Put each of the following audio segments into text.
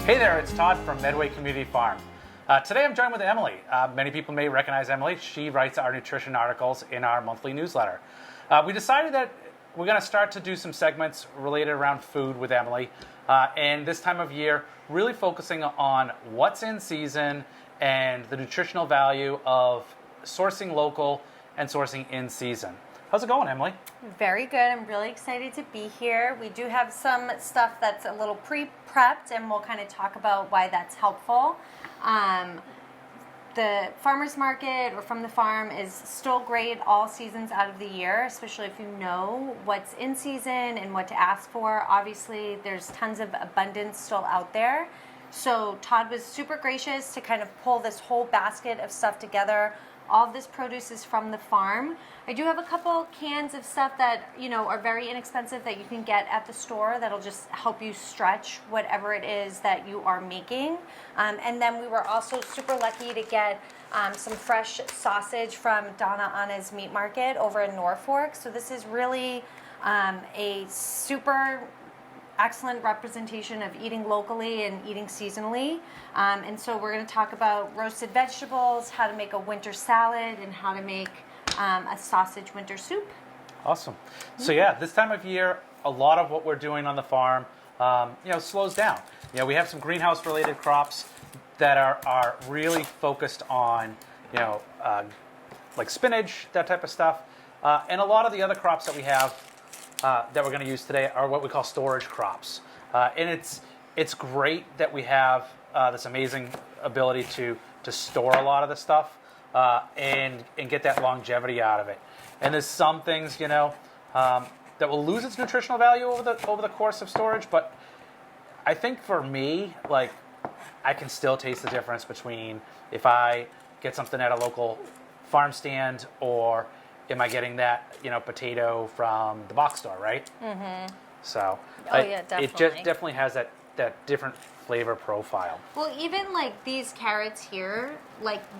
Hey there, it's Todd from Medway Community Farm. Today I'm joined with Emily. Many people may recognize Emily. She writes our nutrition articles in our monthly newsletter. We decided that we're going to start to do some segments related around food with Emily. And this time of year, really focusing on what's in season and the nutritional value of sourcing local and sourcing in season. How's it going, Emily? Very good. I'm really excited to be here. We do have some stuff that's a little pre-prepped, and we'll kind of talk about why that's helpful. The farmer's market or from the farm is still great all seasons out of the year, especially if you know what's in season and what to ask for. Obviously, there's tons of abundance still out there. So Todd was super gracious to kind of pull this whole basket of stuff together. All of this produce is from the farm. I do have a couple cans of stuff that, are very inexpensive that you can get at the store that'll just help you stretch whatever it is that you are making. And then we were also super lucky to get some fresh sausage from Donna Anna's Meat Market over in Norfolk. So this is really a super excellent representation of eating locally and eating seasonally. And so we're going to talk about roasted vegetables, how to make a winter salad, and how to make a sausage winter soup. Awesome. So yeah, this time of year, a lot of what we're doing on the farm, slows down. We have some greenhouse related crops that are really focused on, like spinach, that type of stuff. And a lot of the other crops that we have that we're going to use today are what we call storage crops. And it's great that we have this amazing ability to store a lot of the stuff and get that longevity out of it. And there's some things, that will lose its nutritional value over the course of storage. But I think for me, I can still taste the difference between if I get something at a local farm stand or am I getting that, potato from the box store, right? Mm-hmm. So yeah, definitely. It just definitely has that different flavor profile. Well, even these carrots here,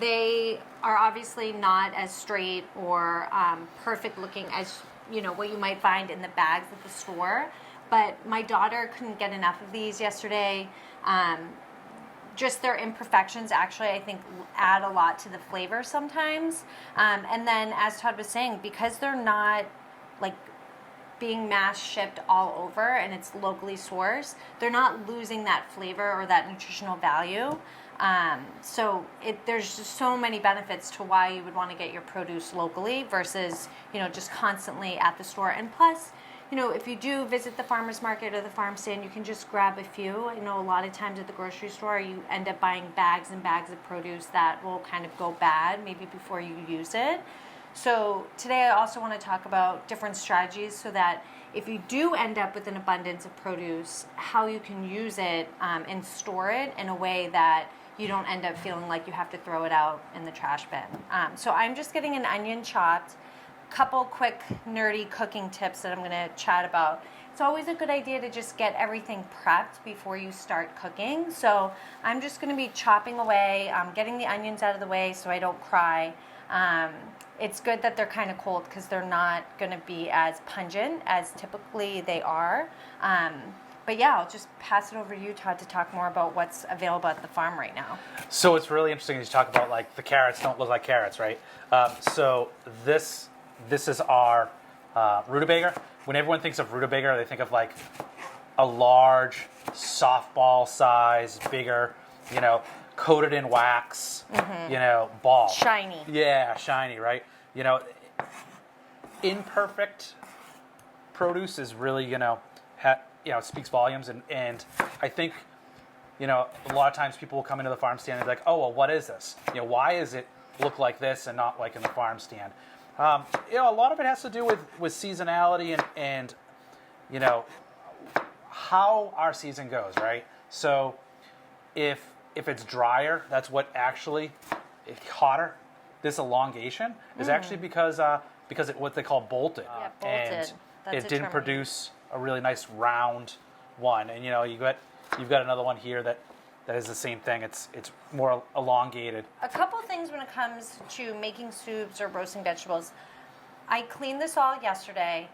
they are obviously not as straight or perfect looking as what you might find in the bags at the store. But my daughter couldn't get enough of these yesterday. Just their imperfections actually, I think, add a lot to the flavor sometimes. And then, as Todd was saying, because they're not being mass shipped all over and it's locally sourced, they're not losing that flavor or that nutritional value. So there's just so many benefits to why you would want to get your produce locally versus, just constantly at the store. And plus, if you do visit the farmer's market or the farm stand, you can just grab a few. I know a lot of times at the grocery store, you end up buying bags and bags of produce that will kind of go bad maybe before you use it. So today I also want to talk about different strategies so that if you do end up with an abundance of produce, how you can use it and store it in a way that you don't end up feeling like you have to throw it out in the trash bin. So I'm just getting an onion chopped. Couple quick nerdy cooking tips that I'm going to chat about. It's always a good idea to just get everything prepped before you start cooking. So I'm just going to be chopping away, getting the onions out of the way so I don't cry. It's good that they're kind of cold because they're not going to be as pungent as typically they are. But yeah, I'll just pass it over to you, Todd, to talk more about what's available at the farm right now. So it's really interesting as you talk about the carrots don't look like carrots, right? So this is our rutabaga. When everyone thinks of rutabaga, they think of a large softball size, bigger, coated in wax, ball. Shiny. Yeah, shiny, right? Imperfect produce is really, speaks volumes. And I think, a lot of times people will come into the farm stand and be like, oh, well, what is this? Why is it look like this and not like in the farm stand? A lot of it has to do with seasonality and how our season goes, right? So if it's drier, that's what actually, if hotter, this elongation is actually because it what they call bolted. Yeah, bolted. And that's it didn't produce a really nice round one. And you've got another one here that is the same thing. It's more elongated. A couple things when it comes to making soups or roasting vegetables. I cleaned this all yesterday.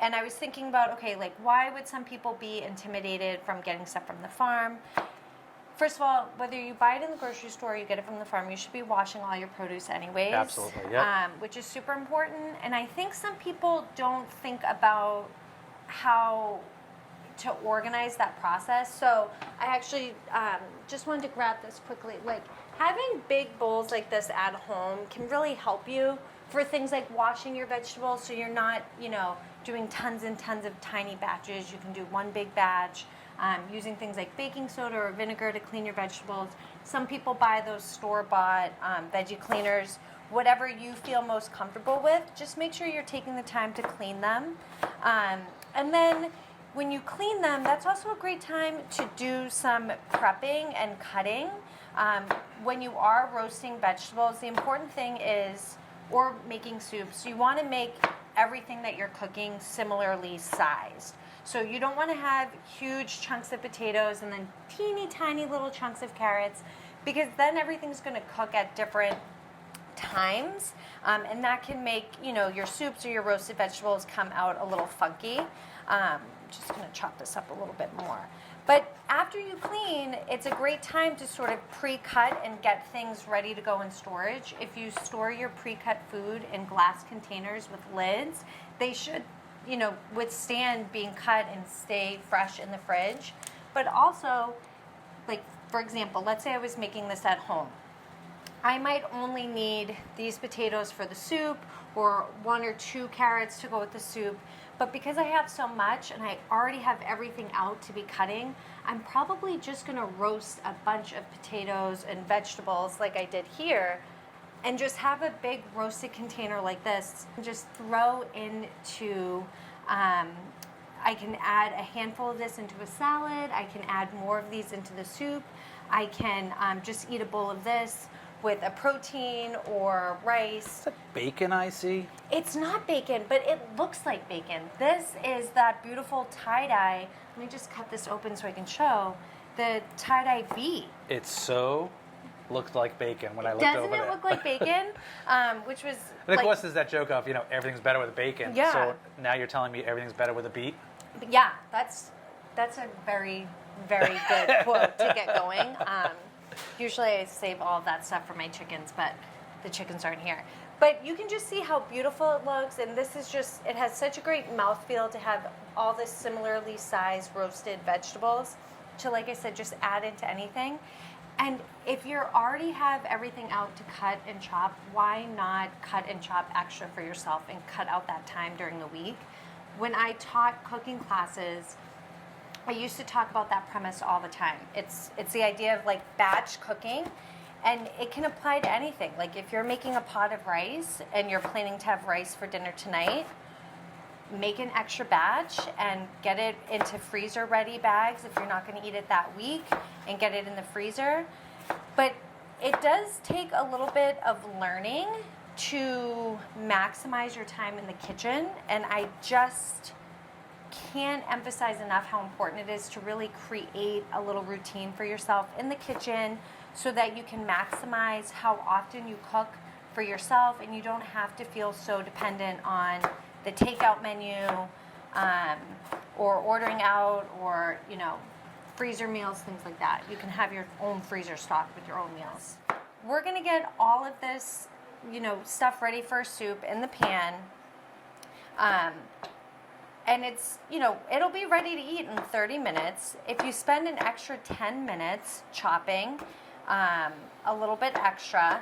And I was thinking about, okay, like why would some people be intimidated from getting stuff from the farm? First of all, whether you buy it in the grocery store or you get it from the farm, you should be washing all your produce anyways. Absolutely, yep. Which is super important. And I think some people don't think about how to organize that process. So I actually just wanted to grab this quickly. Like having big bowls like this at home can really help you for things like washing your vegetables, so you're not, doing tons and tons of tiny batches. You can do one big batch. Using things like baking soda or vinegar to clean your vegetables. Some people buy those store-bought veggie cleaners. Whatever you feel most comfortable with, just make sure you're taking the time to clean them. And then when you clean them, that's also a great time to do some prepping and cutting. When you are roasting vegetables, the important thing is, or making soups, you want to make everything that you're cooking similarly sized. So you don't want to have huge chunks of potatoes and then teeny tiny little chunks of carrots, because then everything's going to cook at different times, and that can make your soups or your roasted vegetables come out a little funky. Just going to chop this up a little bit more. But after you clean, it's a great time to sort of pre-cut and get things ready to go in storage. If you store your pre-cut food in glass containers with lids, they should withstand being cut and stay fresh in the fridge. But also, like, for example, let's say I was making this at home. I might only need these potatoes for the soup or 1 or 2 carrots to go with the soup. But because I have so much and I already have everything out to be cutting, I'm probably just going to roast a bunch of potatoes and vegetables like I did here, and just have a big roasted container like this and just throw into, I can add a handful of this into a salad. I can add more of these into the soup. I can just eat a bowl of this with a protein or rice. Is that bacon I see? It's not bacon, but it looks like bacon. This is that beautiful tie-dye. Let me just cut this open so I can show the tie-dye beet. It so looked like bacon when I looked over Doesn't there. it look like bacon? Which was And of course, there's that joke of, everything's better with bacon. Yeah. So now you're telling me everything's better with a beet? Yeah, that's a very, very good quote to get going. Usually I save all of that stuff for my chickens, but the chickens aren't here. But you can just see how beautiful it looks, and this is just, it has such a great mouthfeel to have all this similarly sized roasted vegetables to, like I said, just add into anything. And if you already have everything out to cut and chop, why not cut and chop extra for yourself and cut out that time during the week? When I taught cooking classes, I used to talk about that premise all the time. It's the idea of like batch cooking, and it can apply to anything. Like if you're making a pot of rice and you're planning to have rice for dinner tonight, make an extra batch and get it into freezer ready bags if you're not going to eat it that week, and get it in the freezer. But it does take a little bit of learning to maximize your time in the kitchen, and I just can't emphasize enough how important it is to really create a little routine for yourself in the kitchen so that you can maximize how often you cook for yourself, and you don't have to feel so dependent on the takeout menu, or ordering out, or freezer meals, things like that. You can have your own freezer stocked with your own meals. We're gonna get all of this stuff ready for a soup in the pan, and it's it'll be ready to eat in 30 minutes. If you spend an extra 10 minutes chopping a little bit extra,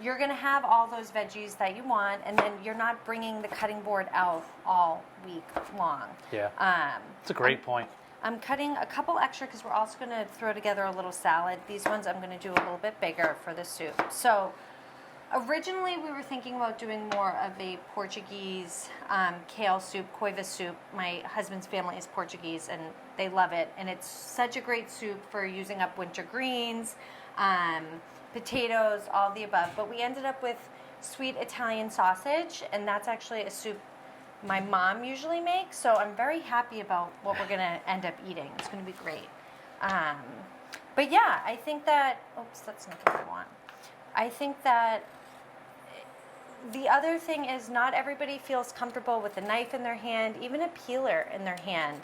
you're going to have all those veggies that you want, and then you're not bringing the cutting board out all week long. Yeah. It's a great point. I'm cutting a couple extra because we're also going to throw together a little salad. These ones I'm going to do a little bit bigger for the soup. So originally we were thinking about doing more of a Portuguese kale soup, coiva soup. My husband's family is Portuguese and they love it. And it's such a great soup for using up winter greens, potatoes, all the above. But we ended up with sweet Italian sausage, and that's actually a soup my mom usually makes. So I'm very happy about what we're going to end up eating. It's going to be great. But yeah, I think that, oops, that's not what I want. I think that the other thing is not everybody feels comfortable with a knife in their hand, even a peeler in their hand.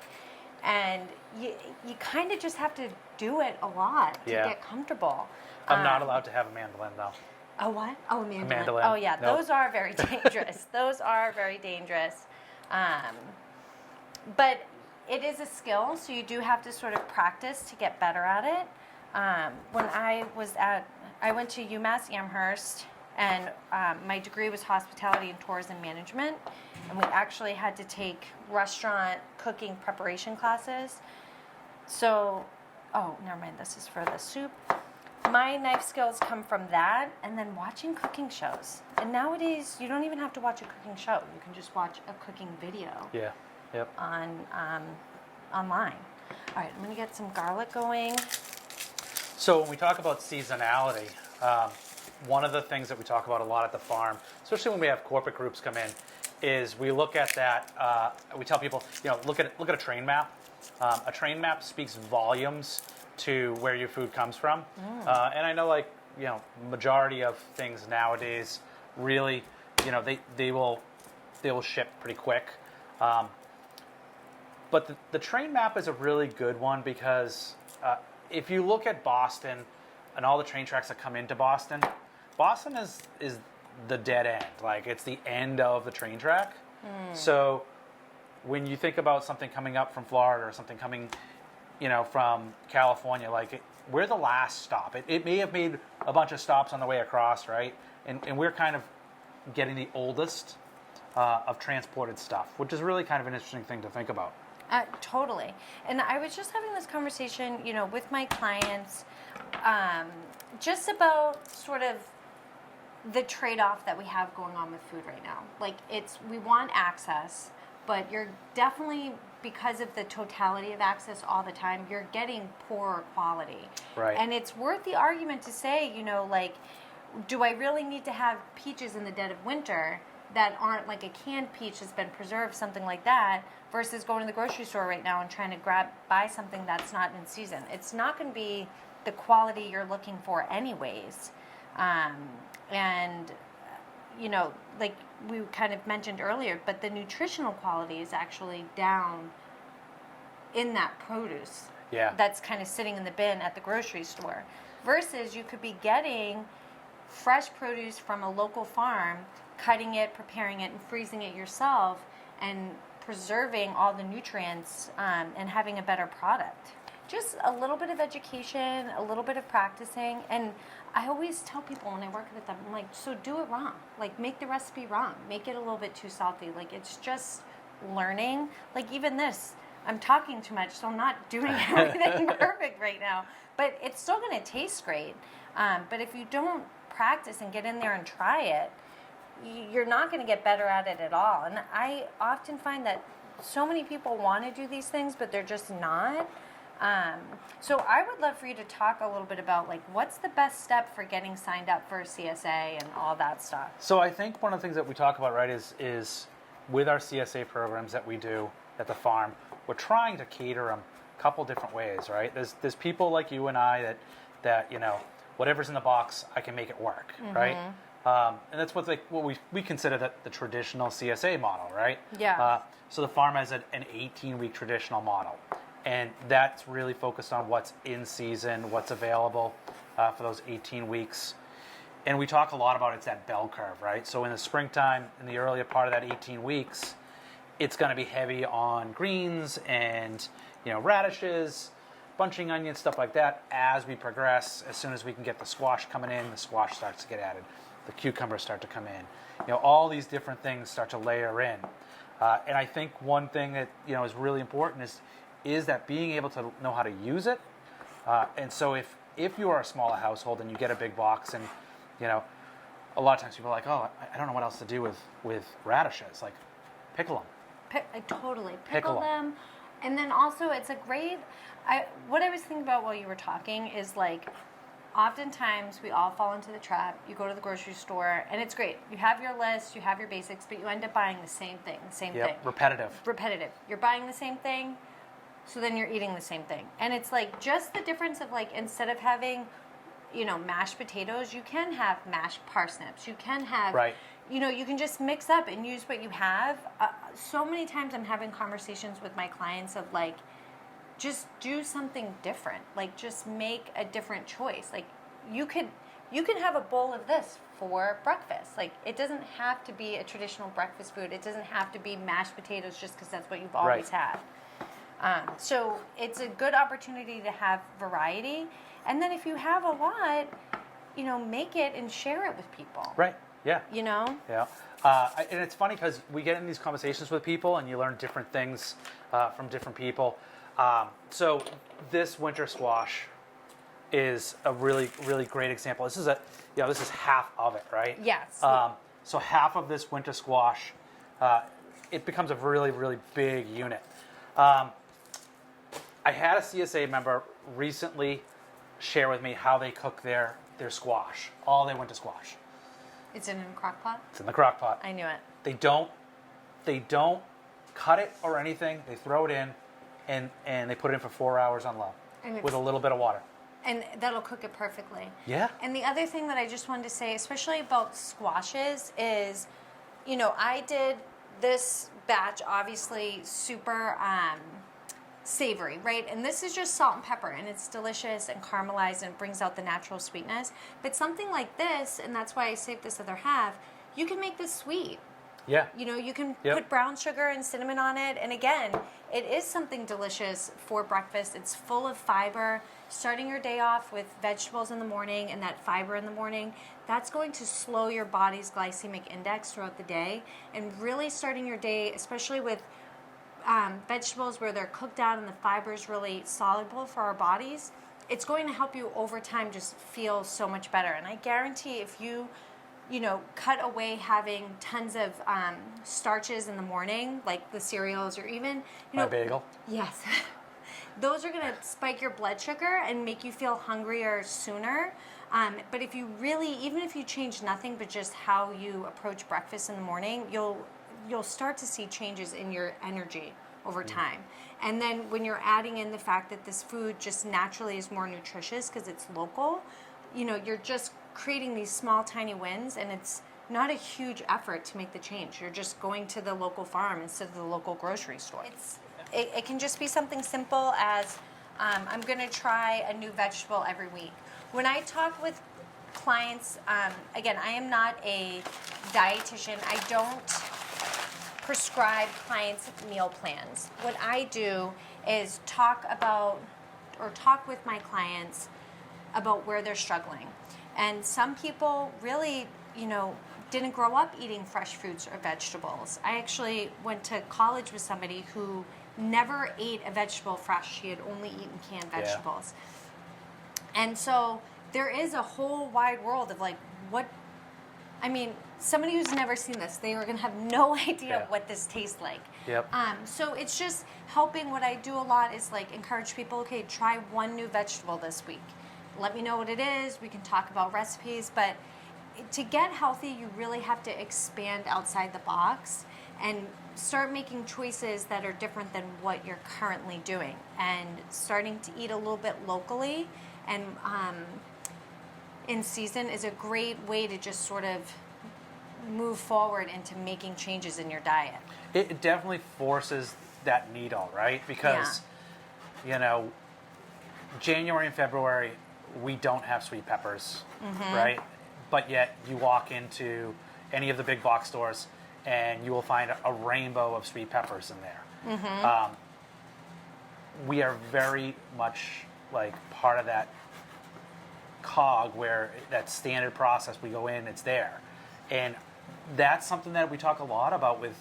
And you kind of just have to do it a lot to get comfortable. I'm not allowed to have a mandolin, though. A what? Oh, a mandolin. mandolin. Oh, yeah. Nope. Those are very dangerous. Those are very dangerous. But it is a skill, so you do have to sort of practice to get better at it. When I went to UMass Amherst, and my degree was hospitality and tourism management, and we actually had to take restaurant cooking preparation classes. So, oh, never mind, this is for the soup. My knife skills come from that, and then watching cooking shows. And nowadays, you don't even have to watch a cooking show. You can just watch a cooking video. Yeah. Yep. On online. All right, I'm gonna get some garlic going. So when we talk about seasonality, one of the things that we talk about a lot at the farm, especially when we have corporate groups come in, is we look at that. We tell people, look at a train map. A train map speaks volumes to where your food comes from. And I know, majority of things nowadays really, they will ship pretty quick. But the train map is a really good one because if you look at Boston and all the train tracks that come into Boston, Boston is the dead end. Like, it's the end of the train track. So when you think about something coming up from Florida or something coming, from California, we're the last stop. It may have made a bunch of stops on the way across, right? And we're kind of getting the oldest of transported stuff, which is really kind of an interesting thing to think about. Totally. And I was just having this conversation, with my clients, just about sort of the trade-off that we have going on with food right now. We want access, but you're definitely, because of the totality of access all the time, you're getting poorer quality. Right. And it's worth the argument to say, do I really need to have peaches in the dead of winter that aren't like a canned peach that's been preserved, something like that, versus going to the grocery store right now and trying to buy something that's not in season. It's not going to be the quality you're looking for anyways. And, like we kind of mentioned earlier, but the nutritional quality is actually down in that produce that's kind of sitting in the bin at the grocery store. Versus you could be getting fresh produce from a local farm, cutting it, preparing it, and freezing it yourself, and preserving all the nutrients and having a better product. Just a little bit of education, a little bit of practicing, and I always tell people when I work with them, I'm like, so do it wrong. Make the recipe wrong. Make it a little bit too salty. It's just learning. Even this, I'm talking too much, so I'm not doing everything perfect right now. But it's still going to taste great. But if you don't practice and get in there and try it, you're not going to get better at it at all. And I often find that so many people want to do these things, but they're just not. So I would love for you to talk a little bit about what's the best step for getting signed up for a CSA and all that stuff. So I think one of the things that we talk about, right, is with our CSA programs that we do at the farm, we're trying to cater them a couple different ways, right? There's people like you and I that whatever's in the box, I can make it work, right? And that's what we consider the traditional CSA model, right? Yeah. So the farm has an 18-week traditional model. And that's really focused on what's in season, what's available for those 18 weeks. And we talk a lot about it's that bell curve, right? So in the springtime, in the earlier part of that 18 weeks, it's going to be heavy on greens and radishes, bunching onions, stuff like that. As we progress, as soon as we can get the squash coming in, the squash starts to get added. The cucumbers start to come in. All these different things start to layer in. And I think one thing that is really important is that being able to know how to use it. And so if you are a smaller household and you get a big box and, a lot of times people are like, oh, I don't know what else to do with radishes. Pickle them. Totally. Pickle them. And then also it's a great, what I was thinking about while you were talking is oftentimes we all fall into the trap. You go to the grocery store and it's great. You have your list, you have your basics, but you end up buying the same thing. Repetitive. You're buying the same thing. So then you're eating the same thing. And it's just the difference of instead of having, mashed potatoes, you can have mashed parsnips. You can have, you can just mix up and use what you have. So many times I'm having conversations with my clients of like, just do something different. Like, just make a different choice. Like, you can have a bowl of this for breakfast. Like, it doesn't have to be a traditional breakfast food. It doesn't have to be mashed potatoes just because that's what you've always had. So it's a good opportunity to have variety. And then if you have a lot, make it and share it with people. Right. Yeah. Yeah. And it's funny because we get in these conversations with people and you learn different things from different people. So this winter squash is a really, really great example. This is this is half of it, right? Yes. So half of this winter squash, it becomes a really, really big unit. I had a CSA member recently share with me how they cook their squash, all their winter squash. It's in a crock pot? It's in the crock pot. I knew it. They don't cut it or anything. They throw it in and they put it in for 4 hours on low with a little bit of water. And that'll cook it perfectly. Yeah. And the other thing that I just wanted to say, especially about squashes, is, I did this batch, obviously super savory, right? And this is just salt and pepper, and it's delicious and caramelized and brings out the natural sweetness. But something like this, and that's why I saved this other half, you can make this sweet. Yeah. You can put brown sugar and cinnamon on it. And again, it is something delicious for breakfast. It's full of fiber. Starting your day off with vegetables in the morning and that fiber in the morning, that's going to slow your body's glycemic index throughout the day. And really starting your day, especially with vegetables where they're cooked down and the fiber is really soluble for our bodies, it's going to help you over time just feel so much better. And I guarantee if you cut away having tons of starches in the morning, like the cereals or even, My bagel. Yes. Those are going to spike your blood sugar and make you feel hungrier sooner. But if you even if you change nothing but just how you approach breakfast in the morning, you'll start to see changes in your energy over time. And then when you're adding in the fact that this food just naturally is more nutritious because it's local, you're just creating these small, tiny wins, and it's not a huge effort to make the change. You're just going to the local farm instead of the local grocery store. It can just be something simple as I'm going to try a new vegetable every week. When I talk with clients, again, I am not a dietitian. I don't prescribe clients meal plans. What I do is talk with my clients about where they're struggling. And some people really, didn't grow up eating fresh fruits or vegetables. I actually went to college with somebody who never ate a vegetable fresh. She had only eaten canned vegetables. Yeah. And so there is a whole wide world of somebody who's never seen this, they are going to have no idea what this tastes like. Yep. So it's just helping. What I do a lot is encourage people, okay, try one new vegetable this week. Let me know what it is. We can talk about recipes. But to get healthy, you really have to expand outside the box and start making choices that are different than what you're currently doing. And starting to eat a little bit locally and in season is a great way to just sort of move forward into making changes in your diet. It definitely forces that needle, right? Because, January and February, we don't have sweet peppers, right? But yet you walk into any of the big box stores and you will find a rainbow of sweet peppers in there. We are very much part of that cog where that standard process, we go in, it's there. And that's something that we talk a lot about with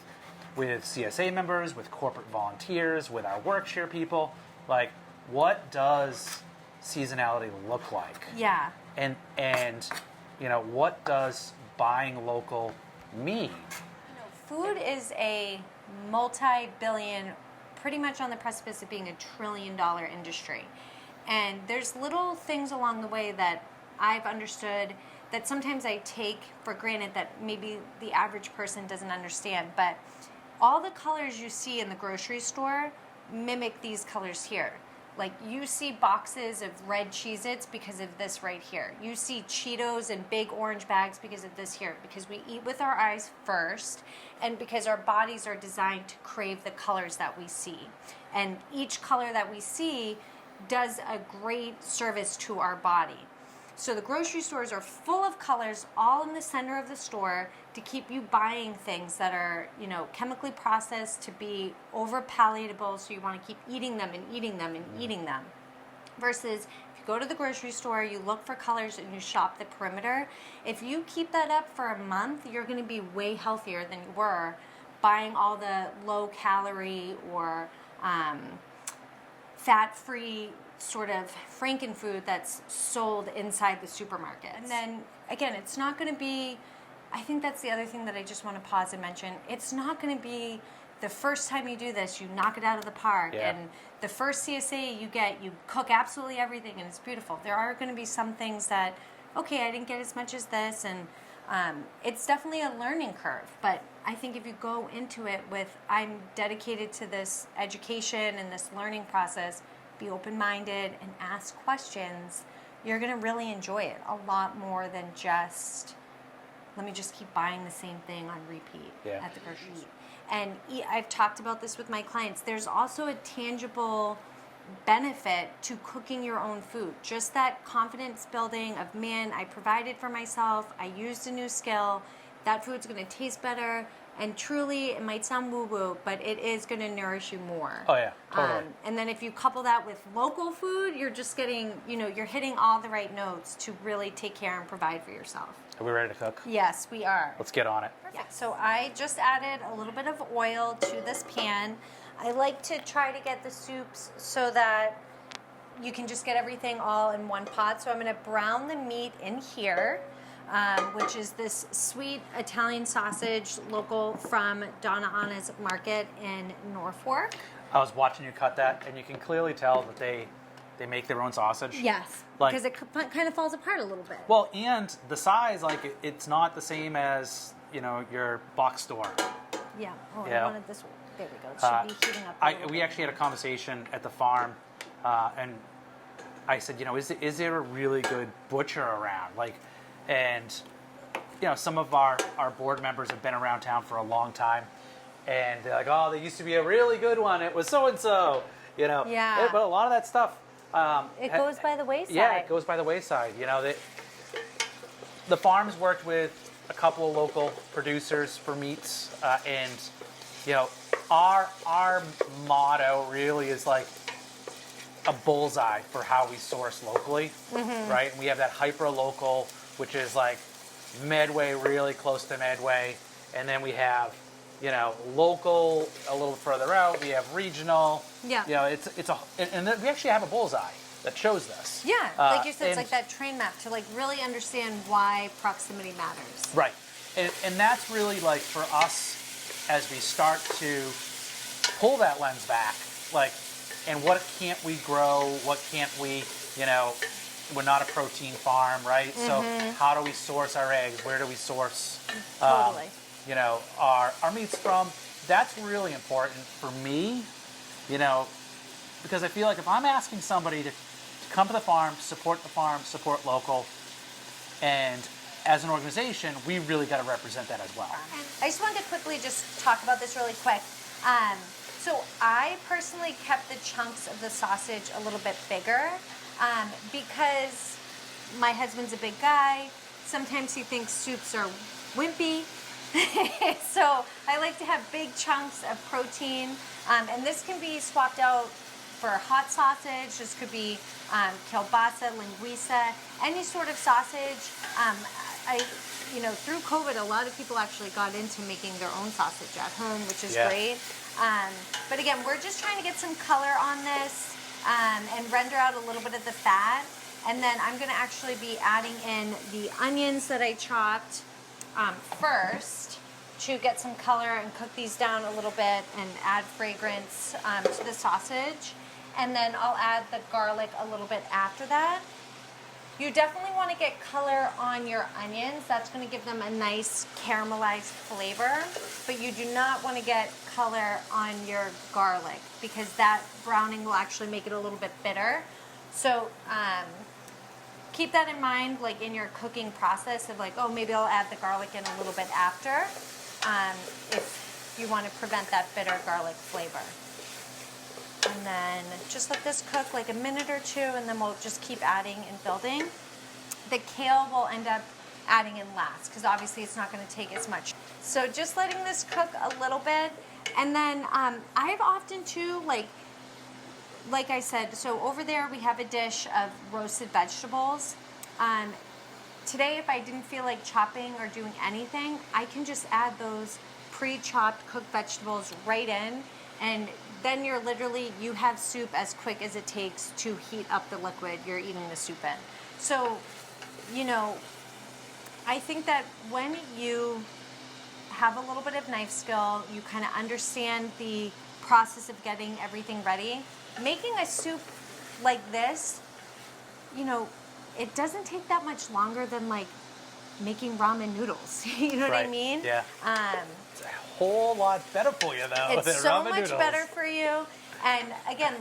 CSA members, with corporate volunteers, with our workshare people. What does seasonality look like? Yeah. And what does buying local mean? Food is a multi-billion, pretty much on the precipice of being $1 trillion industry. And there's little things along the way that I've understood that sometimes I take for granted that maybe the average person doesn't understand. But all the colors you see in the grocery store mimic these colors here. Like you see boxes of red Cheez-Its because of this right here. You see Cheetos in big orange bags because of this here. Because we eat with our eyes first, and because our bodies are designed to crave the colors that we see. And each color that we see does a great service to our body. So the grocery stores are full of colors all in the center of the store to keep you buying things that are, you know, chemically processed to be over palatable, so you want to keep eating them and eating them and eating them. Versus if you go to the grocery store, you look for colors and you shop the perimeter. If you keep that up for a month, you're going to be way healthier than you were buying all the low calorie or fat-free sort of frankenfood that's sold inside the supermarket. And then again, it's not going to be, I think that's the other thing that I just want to pause and mention. It's not going to be the first time you do this, you knock it out of the park, and the first CSA you get, you cook absolutely everything and it's beautiful. There are going to be some things that, okay, I didn't get as much as this, and it's definitely a learning curve. But I think if you go into it with, I'm dedicated to this education and this learning process, be open-minded and ask questions, you're going to really enjoy it a lot more than just, let me just keep buying the same thing on repeat at the grocery store. And I've talked about this with my clients. There's also a tangible benefit to cooking your own food. Just that confidence building of, man, I provided for myself, I used a new skill, that food's going to taste better. And truly, it might sound woo-woo, but it is going to nourish you more. Oh, yeah, totally. And then if you couple that with local food, you're just getting, you know, you're hitting all the right notes to really take care and provide for yourself. Are we ready to cook? Yes, we are. Let's get on it. Yeah, so I just added a little bit of oil to this pan. I like to try to get the soups so that you can just get everything all in one pot. So I'm going to brown the meat in here. Which is this sweet Italian sausage local from Donna Anna's Market in Norfolk. I was watching you cut that, and you can clearly tell that they make their own sausage. Yes, Like- because it kind of falls apart a little bit. Well, and the size, like, it's not the same as, you know, your box store. Yeah. Oh, Yeah. I wanted this one. There we go. It should be heating up a little We bit. actually had a conversation at the farm, and I said, you know, is there a really good butcher around? Like, and, you know, some of our board members have been around town for a long time, and they're like, oh, there used to be a really good one. It was so-and-so, you know. Yeah. But a lot of that stuff. It goes by the wayside. Yeah, it goes by the wayside. You know, the farm's worked with a couple of local producers for meats, and, you know, our motto really is like a bullseye for how we source locally, right? And we have that hyper-local, which is like Medway, really close to Medway. And then we have, you know, local a little further out. We have regional. Yeah. You know, and we actually have a bullseye that shows this. Yeah, like you said, it's and- like that train map to like really understand why proximity matters. Right. And that's really like for us as we start to pull that lens back, like, and what can't we grow? What can't we, you know, we're not a protein farm, right? So how do we source our eggs? Where do we source, Totally. you know, our meats from? That's really important for me, you know, because I feel like if I'm asking somebody to come to the farm, support local, and as an organization, we really got to represent that as well. I just wanted to quickly just talk about this really quick. So I personally kept the chunks of the sausage a little bit bigger because my husband's a big guy. Sometimes he thinks soups are wimpy. So I like to have big chunks of protein. And this can be swapped out for hot sausage. This could be kielbasa, linguiça, any sort of sausage. You know, through COVID, a lot of people actually got into making their own sausage at home, which is great. But again, we're just trying to get some color on this and render out a little bit of the fat. And then I'm going to actually be adding in the onions that I chopped first to get some color and cook these down a little bit and add fragrance to the sausage. And then I'll add the garlic a little bit after that. You definitely want to get color on your onions. That's going to give them a nice caramelized flavor. But you do not want to get color on your garlic because that browning will actually make it a little bit bitter. So keep that in mind, like in your cooking process of like, oh, maybe I'll add the garlic in a little bit after, if you want to prevent that bitter garlic flavor. And then just let this cook like a minute or two, and then we'll just keep adding and building. The kale will end up adding in last because obviously it's not going to take as much. So just letting this cook a little bit. And then I've often too, like I said, so over there we have a dish of roasted vegetables. Today, if I didn't feel like chopping or doing anything, I can just add those pre-chopped cooked vegetables right in, and then you have soup as quick as it takes to heat up the liquid you're eating the soup in. So, I think that when you have a little bit of knife skill, you kind of understand the process of getting everything ready. Making a soup like this, it doesn't take that much longer than like making ramen noodles. You know what I mean? Yeah. It's a whole lot better for you though. It's than so ramen much noodles. better for you. And again,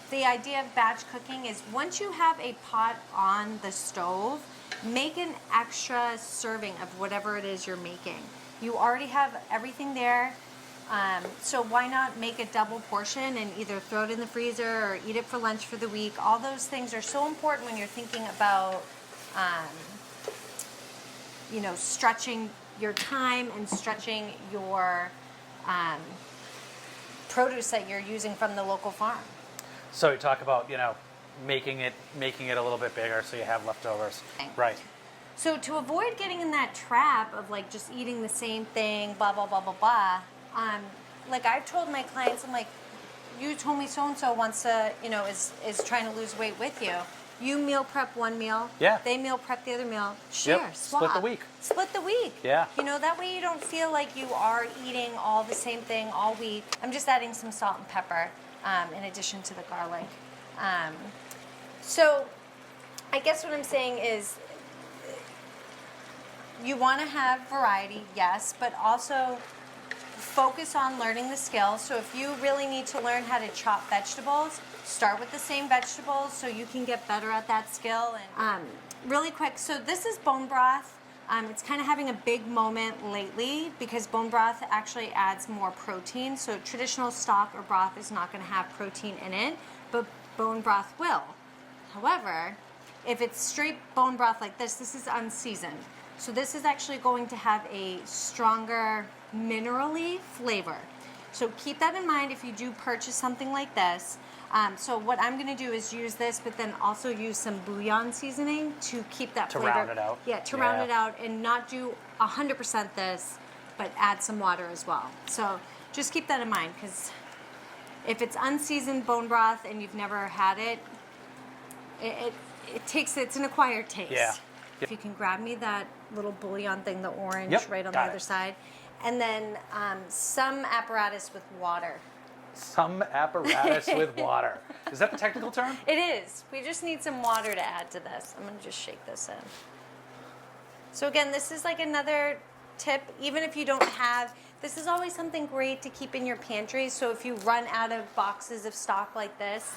the idea of batch cooking is once you have a pot on the stove, make an extra serving of whatever it is you're making. You already have everything there. So why not make a double portion and either throw it in the freezer or eat it for lunch for the week? All those things are so important when you're thinking about, stretching your time and stretching your produce that you're using from the local farm. So you talk about, making it a little bit bigger so you have leftovers. Okay. Right. So to avoid getting in that trap of like just eating the same thing, blah, blah, blah, blah, blah, like I've told my clients, I'm like, you told me so-and-so wants to, is trying to lose weight with you. You meal prep one meal. Yeah. They meal prep the other meal. Share, swap. Split the week. Split the week. Yeah. That way you don't feel like you are eating all the same thing all week. I'm just adding some salt and pepper in addition to the garlic. So I guess what I'm saying is you want to have variety, yes, but also focus on learning the skill. So if you really need to learn how to chop vegetables, start with the same vegetables so you can get better at that skill. And really quick, so this is bone broth. It's kind of having a big moment lately because bone broth actually adds more protein. So traditional stock or broth is not going to have protein in it, but bone broth will. However, if it's straight bone broth like this is unseasoned. So this is actually going to have a stronger minerally flavor. So keep that in mind if you do purchase something like this. So what I'm going to do is use this, but then also use some bouillon seasoning to keep that flavor. To round it out. Yeah, to round it out and not do 100% this, but add some water as well. So just keep that in mind because if it's unseasoned bone broth and you've never had it, it's an acquired taste. Yeah. If you can grab me that little bouillon thing, the orange, Yep, right on the got other it. side. And then some apparatus with water. Some apparatus with water. Is that the technical term? It is. We just need some water to add to this. I'm going to just shake this in. So again, this is like another tip. Even if you don't have, this is always something great to keep in your pantry. So if you run out of boxes of stock like this,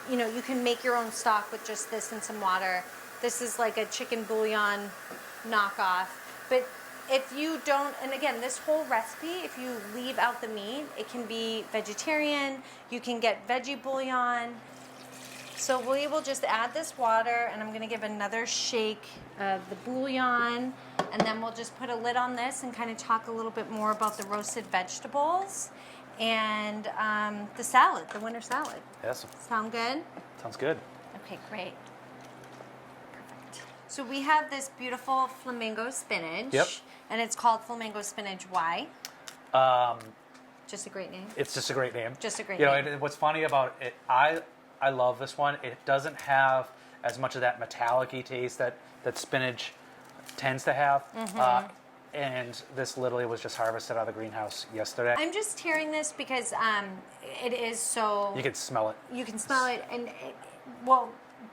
you can make your own stock with just this and some water. This is like a chicken bouillon knockoff. But if you don't, and again, this whole recipe, if you leave out the meat, it can be vegetarian. You can get veggie bouillon. So we will just add this water, and I'm going to give another shake of the bouillon, and then we'll just put a lid on this and kind of talk a little bit more about the roasted vegetables and the salad, the winter salad. Yes. Sound good? Sounds good. Okay, great. Perfect. So we have this beautiful flamingo spinach. Yep. And it's called flamingo spinach. Why? Just a great name. It's just a great name. Just a great name. name. And what's funny about it, I love this one. It doesn't have as much of that metallic-y taste that spinach tends to have. Mm-hmm. And this literally was just harvested out of the greenhouse yesterday. I'm just tearing this because it is so... You can smell it. You can smell it. And,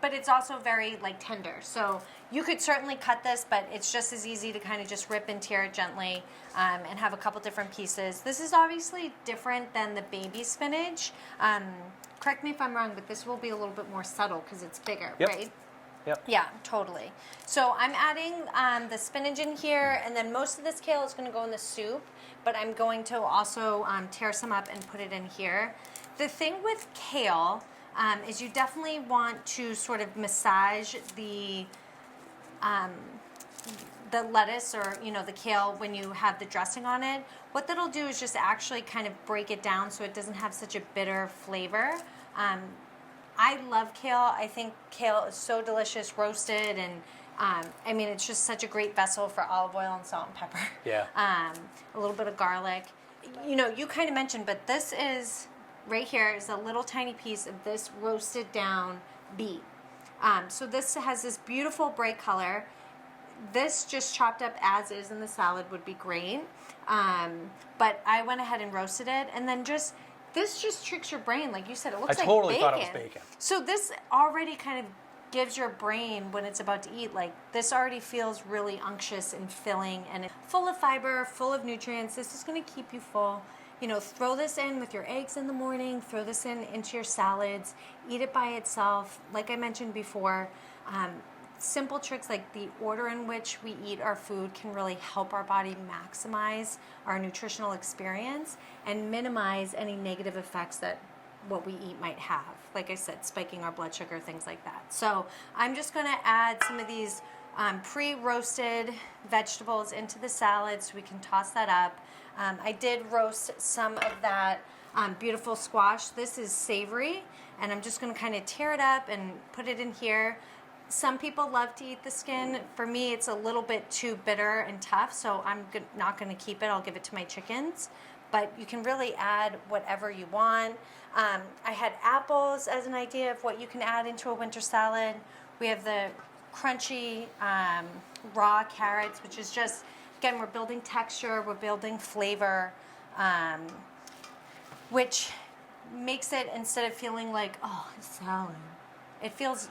but it's also very like tender. So you could certainly cut this, but it's just as easy to kind of just rip and tear it gently and have a couple different pieces. This is obviously different than the baby spinach. Correct me if I'm wrong, but this will be a little bit more subtle because it's bigger, Yep. right? Yep. Yeah, totally. So I'm adding the spinach in here, and then most of this kale is going to go in the soup, but I'm going to also tear some up and put it in here. The thing with kale is you definitely want to sort of massage the lettuce or the kale when you have the dressing on it. What that'll do is just actually kind of break it down so it doesn't have such a bitter flavor. I love kale. I think kale is so delicious roasted, and I mean it's just such a great vessel for olive oil and salt and pepper. Yeah. A little bit of garlic. You kind of mentioned, but this is right here is a little tiny piece of this roasted down beet. So this has this beautiful bright color. This just chopped up as is in the salad would be great. But I went ahead and roasted it, and then this just tricks your brain. Like you said, it looks I like totally bacon. thought it was bacon. So this already kind of gives your brain, when it's about to eat, like this already feels really unctuous and filling and full of fiber, full of nutrients. This is going to keep you full. Throw this in with your eggs in the morning, throw this into your salads, eat it by itself. Like I mentioned before, simple tricks like the order in which we eat our food can really help our body maximize our nutritional experience and minimize any negative effects that what we eat might have. Like I said, spiking our blood sugar, things like that. So I'm just going to add some of these pre-roasted vegetables into the salad so we can toss that up. I did roast some of that beautiful squash. This is savory, and I'm just going to kind of tear it up and put it in here. Some people love to eat the skin. For me, it's a little bit too bitter and tough, so I'm not going to keep it. I'll give it to my chickens. But you can really add whatever you want. I had apples as an idea of what you can add into a winter salad. We have the crunchy raw carrots, which is just, again, we're building texture, we're building flavor, which makes it, instead of feeling like, oh, it's salad, it feels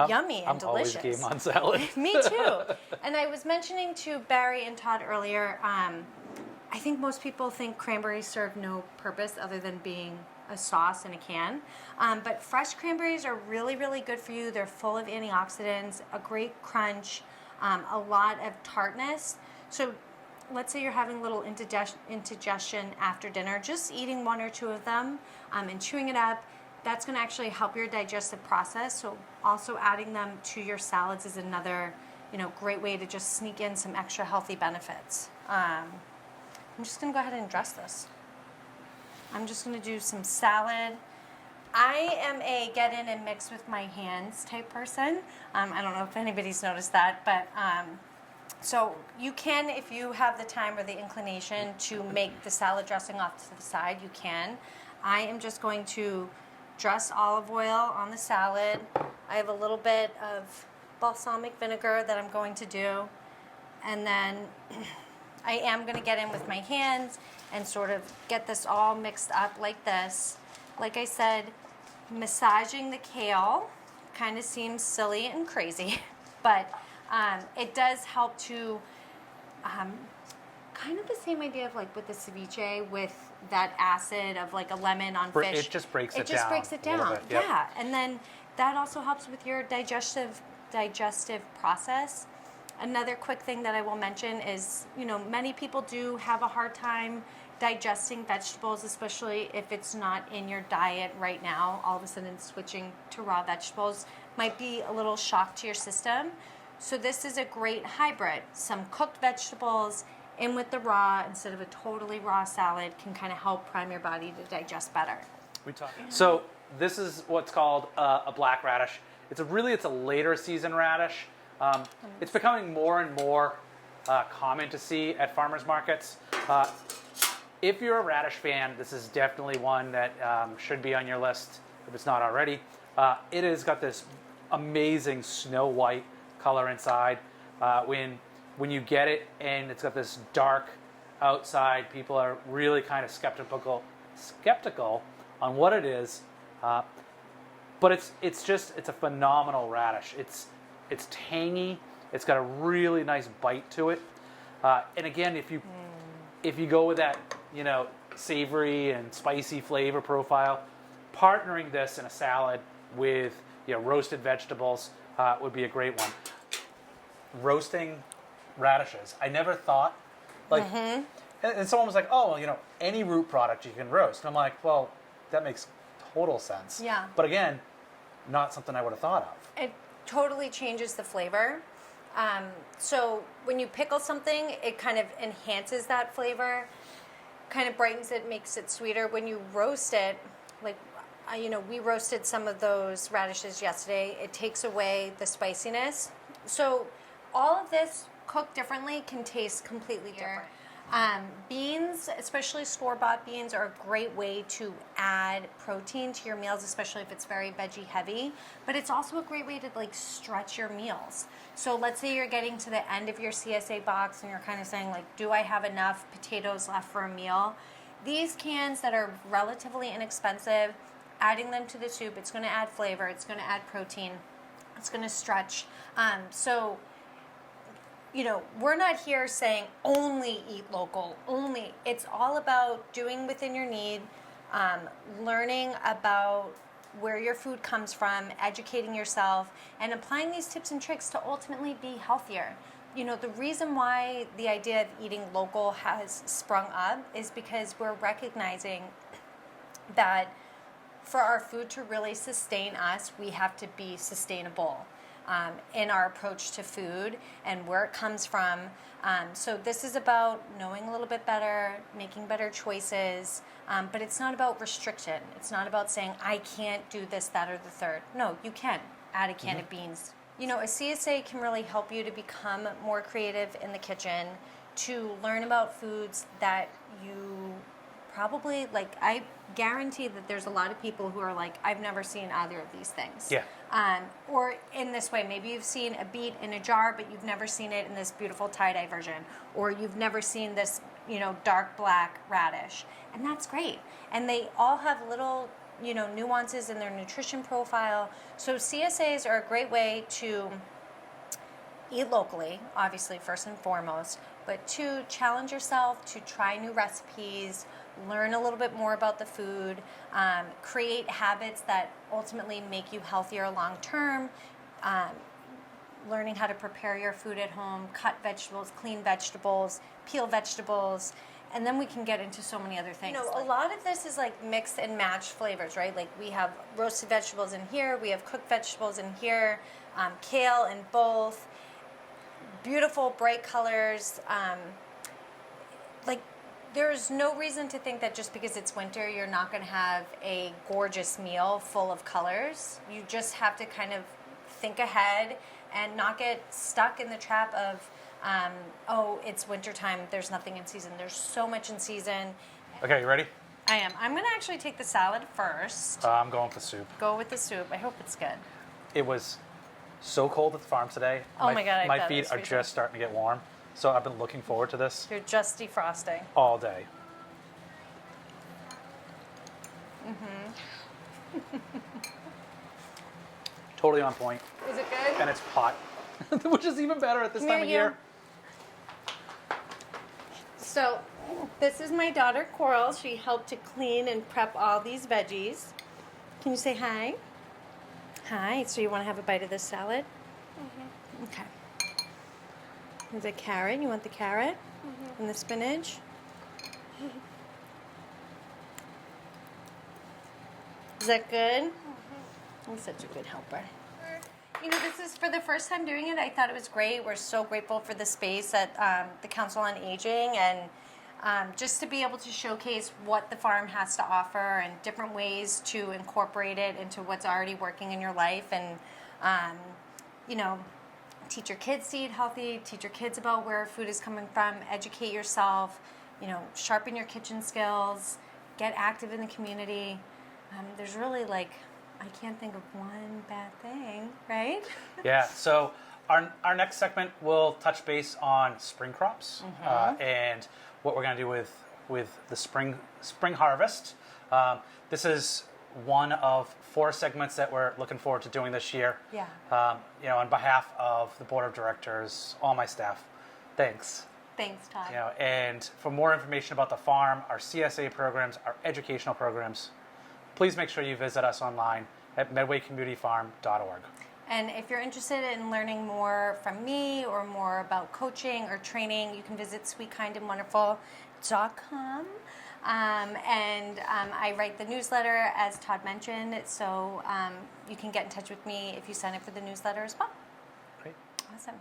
yummy and delicious. I'm always game on salad. Me too. And I was mentioning to Barry and Todd earlier, I think most people think cranberries serve no purpose other than being a sauce in a can. But fresh cranberries are really, really good for you. They're full of antioxidants, a great crunch, a lot of tartness. So let's say you're having a little indigestion after dinner, just eating one or two of them and chewing it up. That's going to actually help your digestive process. So also adding them to your salads is another, great way to just sneak in some extra healthy benefits. I'm just going to go ahead and dress this. I'm just going to do some salad. I am a get in and mix with my hands type person. I don't know if anybody's noticed that, but so you can, if you have the time or the inclination to make the salad dressing off to the side, you can. I am just going to dress olive oil on the salad. I have a little bit of balsamic vinegar that I'm going to do. And then I am going to get in with my hands and sort of get this all mixed up like this. Like I said, massaging the kale kind of seems silly and crazy, but it does help to kind of the same idea of like with the ceviche, with that acid of like a lemon on fish. It just breaks it down. It just breaks it a little down. bit, yep. Yeah, and then that also helps with your digestive process. Another quick thing that I will mention is, many people do have a hard time digesting vegetables, especially if it's not in your diet right now. All of a sudden switching to raw vegetables might be a little shock to your system. So this is a great hybrid. Some cooked vegetables in with the raw instead of a totally raw salad can kind of help prime your body to digest better. So this is what's called a black radish. It's a later season radish. It's becoming more and more common to see at farmers markets. If you're a radish fan, this is definitely one that should be on your list if it's not already. It has got this amazing snow white color inside. When you get it and it's got this dark outside, people are really kind of skeptical on what it is. but it's a phenomenal radish. It's tangy. It's got a really nice bite to it. And again, if you go with that, savory and spicy flavor profile, partnering this in a salad with roasted vegetables would be a great one. Roasting radishes, I never thought and someone was like, oh, well, any root product you can roast. And I'm like, well, that makes total sense. Yeah. But again, not something I would have thought of. It totally changes the flavor. So when you pickle something, it kind of enhances that flavor, kind of brightens it, makes it sweeter. When you roast it, like, we roasted some of those radishes yesterday. It takes away the spiciness. So all of this cooked differently can taste completely different. Beans, especially store-bought beans, are a great way to add protein to your meals, especially if it's very veggie heavy. But it's also a great way to stretch your meals. So let's say you're getting to the end of your CSA box and you're kind of saying do I have enough potatoes left for a meal? These cans that are relatively inexpensive, adding them to the soup, it's going to add flavor, it's going to add protein, it's going to stretch. So we're not here saying only eat local, only. It's all about doing within your need, learning about where your food comes from, educating yourself, and applying these tips and tricks to ultimately be healthier. The reason why the idea of eating local has sprung up is because we're recognizing that for our food to really sustain us, we have to be sustainable in our approach to food and where it comes from. So this is about knowing a little bit better, making better choices, but it's not about restriction. It's not about saying, I can't do this, that, or the third. No, you can. Add a can of beans. A CSA can really help you to become more creative in the kitchen, to learn about foods that you probably, I guarantee that there's a lot of people who are like, I've never seen either of these things. Yeah. Or in this way, maybe you've seen a beet in a jar, but you've never seen it in this beautiful tie-dye version. Or you've never seen this, dark black radish. And that's great. And they all have little, nuances in their nutrition profile. So CSAs are a great way to eat locally, obviously, first and foremost, but to challenge yourself, to try new recipes, learn a little bit more about the food, create habits that ultimately make you healthier long term, learning how to prepare your food at home, cut vegetables, clean vegetables, peel vegetables, and then we can get into so many other things. A lot of this is mix and match flavors, right? We have roasted vegetables in here, we have cooked vegetables in here, kale in both, beautiful bright colors. There's no reason to think that just because it's winter, you're not going to have a gorgeous meal full of colors. You just have to kind of think ahead and not get stuck in the trap of, it's wintertime, there's nothing in season. There's so much in season. Okay, you ready? I am. I'm going to actually take the salad first. I'm going with the soup. Go with the soup. I hope it's good. It was so cold at the farm today. Oh my God, I my bet feet it's are freezing. just starting to get warm. So I've been looking forward to this You're just defrosting. all day. Totally on point. Is it good? And it's hot, which is even better at this time of year. So, this is my daughter Coral. She helped to clean and prep all these veggies. Can you say hi? Hi. So you want to have a bite of this salad? Mm-hmm. Okay. There's a carrot. You want the carrot? Mm-hmm. And the spinach? Is that good? Mm-hmm. I'm such a good helper. This is for the first time doing it. I thought it was great. We're so grateful for the space at the Council on Aging, and just to be able to showcase what the farm has to offer and different ways to incorporate it into what's already working in your life, and teach your kids to eat healthy, teach your kids about where food is coming from, educate yourself, sharpen your kitchen skills, get active in the community. There's really I can't think of one bad thing, right? Yeah, so our next segment will touch base on spring crops and what we're going to do with the spring harvest. This is one of 4 segments that we're looking forward to doing this year. Yeah. On behalf of the board of directors, all my staff, thanks. Thanks, Todd. And for more information about the farm, our CSA programs, our educational programs, please make sure you visit us online at medwaycommunityfarm.org. And if you're interested in learning more from me or more about coaching or training, you can visit sweetkindandwonderful.com. I write the newsletter, as Todd mentioned, so you can get in touch with me if you sign up for the newsletter as well. Great. Awesome.